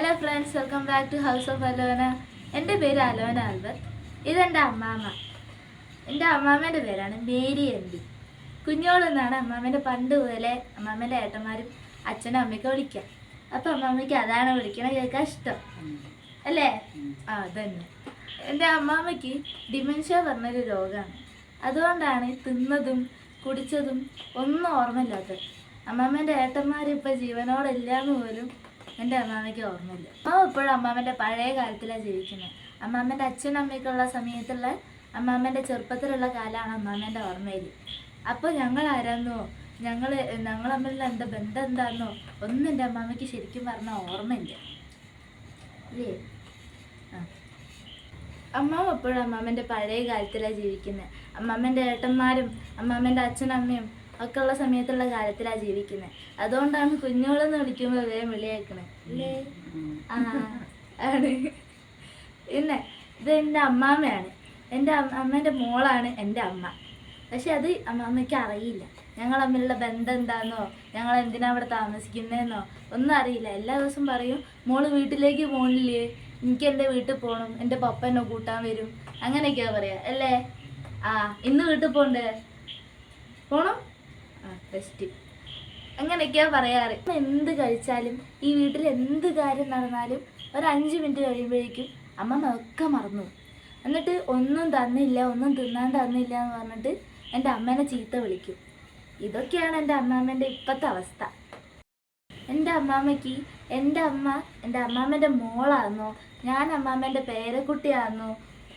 Hello friends, welcome back to house of Alona. എൻ്റെ പേര് Alona Albert. ഇതെൻ്റെ അമ്മാമ്മ. എൻ്റെ അമ്മാമ്മേൻ്റെ പേരാണ് മേരി എംബി. കുഞ്ഞോളെന്നാണ് അമ്മാമ്മേൻ്റെ പണ്ട് മുതലേ അമ്മാമ്മേൻ്റെ ഏട്ടന്മാരും അച്ഛനും അമ്മയൊക്കെ വിളിക്കുക. അപ്പം അമ്മാമ്മയ്ക്ക് അതാണ് വിളിക്കണ കേൾക്കാൻ ഇഷ്ടം അല്ലേ? അതന്നെ. എൻ്റെ അമ്മാമ്മയ്ക്ക് ഡിമെൻഷ്യ പറഞ്ഞൊരു രോഗമാണ്. അതുകൊണ്ടാണ് തിന്നതും കുടിച്ചതും ഒന്നും ഓർമ്മയില്ലാത്തത്. അമ്മാമ്മേൻ്റെ ഏട്ടന്മാരിപ്പോൾ ജീവനോടില്ലാന്ന് പോലും എൻ്റെ അമ്മാമ്മയ്ക്ക് ഓർമ്മയില്ല. എപ്പോഴും അമ്മാമ്മേൻ്റെ പഴയ കാലത്തിലാണ് ജീവിക്കുന്നത്. അമ്മാമ്മേൻ്റെ അച്ഛനും അമ്മയ്ക്കുള്ള സമയത്തുള്ള അമ്മാമ്മേൻ്റെ ചെറുപ്പത്തിലുള്ള കാലമാണ് അമ്മാമ്മേൻ്റെ ഓർമ്മയിൽ. അപ്പോൾ ഞങ്ങൾ ആരാന്നോ ഞങ്ങൾ തമ്മിലുള്ള എന്താ ബന്ധം എന്താണെന്നോ ഒന്നും എൻ്റെ അമ്മാമ്മയ്ക്ക് ശരിക്കും പറഞ്ഞാൽ ഓർമ്മയില്ല അല്ലേ? അമ്മാമ്മ എപ്പോഴും അമ്മാമ്മേൻ്റെ പഴയ കാലത്തിലാണ് ജീവിക്കുന്നത്. അമ്മാമ്മേൻ്റെ ഏട്ടന്മാരും അമ്മാമ്മേൻ്റെ അച്ഛനും അമ്മയും ഒക്കെ ഉള്ള സമയത്തുള്ള കാലത്തിലാണ് ജീവിക്കുന്നത്. അതുകൊണ്ടാണ് കുഞ്ഞോളെന്ന് വിളിക്കുമ്പോൾ വേഗം വിളിയേക്കണേ അല്ലേ? ആണ്. പിന്നെ ഇത് എൻ്റെ അമ്മാമ്മയാണ്. എൻ്റെ അമ്മേൻ്റെ മോളാണ് എൻ്റെ അമ്മ. പക്ഷെ അത് അമ്മാമ്മയ്ക്ക് അറിയില്ല. ഞങ്ങൾ തമ്മിലുള്ള ബന്ധം എന്താണെന്നോ ഞങ്ങൾ എന്തിനാ അവിടെ താമസിക്കുന്നതെന്നോ ഒന്നും അറിയില്ല. എല്ലാ ദിവസവും പറയും, മോള് വീട്ടിലേക്ക് പോകണില്ലേ, എനിക്ക് എൻ്റെ വീട്ടിൽ പോകണം, എൻ്റെ പപ്പ എന്നെ കൂട്ടാൻ വരും, അങ്ങനെയൊക്കെയാ പറയാ അല്ലേ? ഇന്ന് വീട്ടിൽ പോണ്ടേ, പോണം, ബെസ്റ്റ്, അങ്ങനെയൊക്കെയാ പറയാറ്. എന്ത് കഴിച്ചാലും ഈ വീട്ടിൽ എന്ത് കാര്യം നടന്നാലും ഒരു 5 മിനിറ്റ് കഴിയുമ്പോഴേക്കും അമ്മ ഒക്കെ മറന്നു. എന്നിട്ട് ഒന്നും തന്നില്ല, ഒന്നും തിന്നാൻ തന്നില്ല എന്ന് പറഞ്ഞിട്ട് എൻ്റെ അമ്മേനെ ചീത്ത വിളിക്കും. ഇതൊക്കെയാണ് എൻ്റെ അമ്മാമ്മേൻ്റെ ഇപ്പോഴത്തെ അവസ്ഥ. എൻ്റെ അമ്മാമ്മയ്ക്ക് എൻ്റെ അമ്മാമ്മേൻ്റെ മോളാണെന്നോ ഞാൻ അമ്മാമ്മേൻ്റെ പേരക്കുട്ടിയാണെന്നോ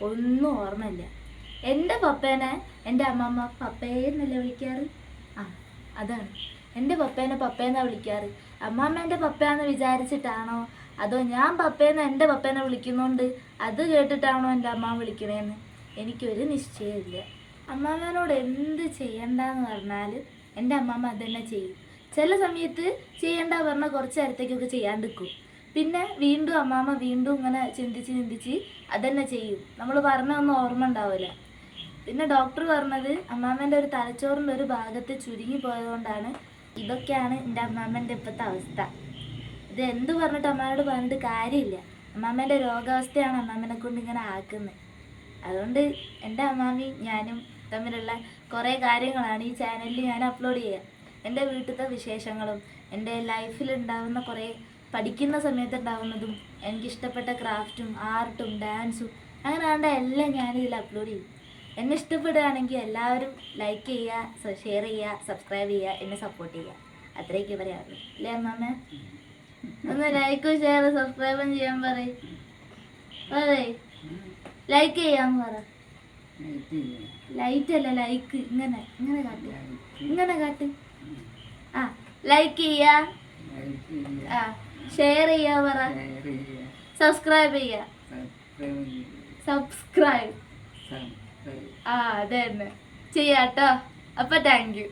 ഒന്നും ഓർമ്മയില്ല. എൻ്റെ പപ്പേനെ എൻ്റെ അമ്മാമ്മ പപ്പേന്നല്ലേ വിളിക്കാറ്? അതാണ്, എൻ്റെ പപ്പേനെ പപ്പേന്നാണ് വിളിക്കാറ്. അമ്മാമ്മേൻ്റെ പപ്പയാന്ന് വിചാരിച്ചിട്ടാണോ അതോ ഞാൻ പപ്പേന്ന് എൻ്റെ പപ്പേനെ വിളിക്കുന്നുണ്ട് അത് കേട്ടിട്ടാണോ എൻ്റെ അമ്മ വിളിക്കണേന്ന് എനിക്കൊരു നിശ്ചയമില്ല. അമ്മാമ്മേനോട് എന്ത് ചെയ്യണ്ടെന്ന് പറഞ്ഞാൽ എൻ്റെ അമ്മാമ്മ അതുതന്നെ ചെയ്യും. ചില സമയത്ത് ചെയ്യണ്ട പറഞ്ഞാൽ കുറച്ച് നേരത്തേക്കൊക്കെ ചെയ്യാണ്ടിരിക്കും. പിന്നെ വീണ്ടും അമ്മാമ്മ വീണ്ടും ഇങ്ങനെ ചിന്തിച്ച് അതന്നെ ചെയ്യും. നമ്മൾ പറഞ്ഞൊന്നും ഓർമ്മ ഉണ്ടാവില്ല. പിന്നെ ഡോക്ടർ പറഞ്ഞത് അമ്മാമ്മേൻ്റെ ഒരു തലച്ചോറിൻ്റെ ഒരു ഭാഗത്ത് ചുരുങ്ങി പോയതുകൊണ്ടാണ്. ഇതൊക്കെയാണ് എൻ്റെ അമ്മാമ്മേൻ്റെ ഇപ്പോഴത്തെ അവസ്ഥ. ഇത് എന്ത് പറഞ്ഞിട്ട് അമ്മാമ്മയോട് പറഞ്ഞിട്ട് കാര്യമില്ല. അമ്മാമ്മേൻ്റെ രോഗാവസ്ഥയാണ് അമ്മാമ്മേനെ കൊണ്ട് ഇങ്ങനെ ആക്കുന്നത്. അതുകൊണ്ട് എൻ്റെ അമ്മാമ്മയും ഞാനും തമ്മിലുള്ള കുറേ കാര്യങ്ങളാണ് ഈ ചാനലിൽ ഞാൻ അപ്ലോഡ് ചെയ്യുക. എൻ്റെ വീട്ടിലത്തെ വിശേഷങ്ങളും എൻ്റെ ലൈഫിലുണ്ടാകുന്ന കുറേ പഠിക്കുന്ന സമയത്തുണ്ടാകുന്നതും എനിക്കിഷ്ടപ്പെട്ട ക്രാഫ്റ്റും ആർട്ടും ഡാൻസും അങ്ങനെ വേണ്ട എല്ലാം ഞാനിതിൽ അപ്ലോഡ് ചെയ്യും. എന്നെ ഇഷ്ടപ്പെടുകയാണെങ്കിൽ എല്ലാവരും ലൈക്ക് ചെയ്യുക, ഷെയർ ചെയ്യുക, സബ്സ്ക്രൈബ് ചെയ്യുക, എന്നെ സപ്പോർട്ട് ചെയ്യുക. അത്രയൊക്കെ പറയാറുള്ളൂ അല്ലേ അമ്മാമ്മ? ഒന്ന് ലൈക്കും ഷെയറും സബ്സ്ക്രൈബും ചെയ്യാൻ പറയേ. ലൈക്ക് ചെയ്യാന്ന് പറ. ലൈറ്റ് അല്ല, ലൈക്ക്. ഇങ്ങനെ കാട്ട്. ലൈക്ക് ചെയ്യാ, ഷെയർ ചെയ്യാ പറ, സബ്സ്ക്രൈബ് ചെയ്യാ. സബ്സ്ക്രൈബ് അത് തന്നെ ചെയ്യാട്ടോ. അപ്പൊ താങ്ക് യു.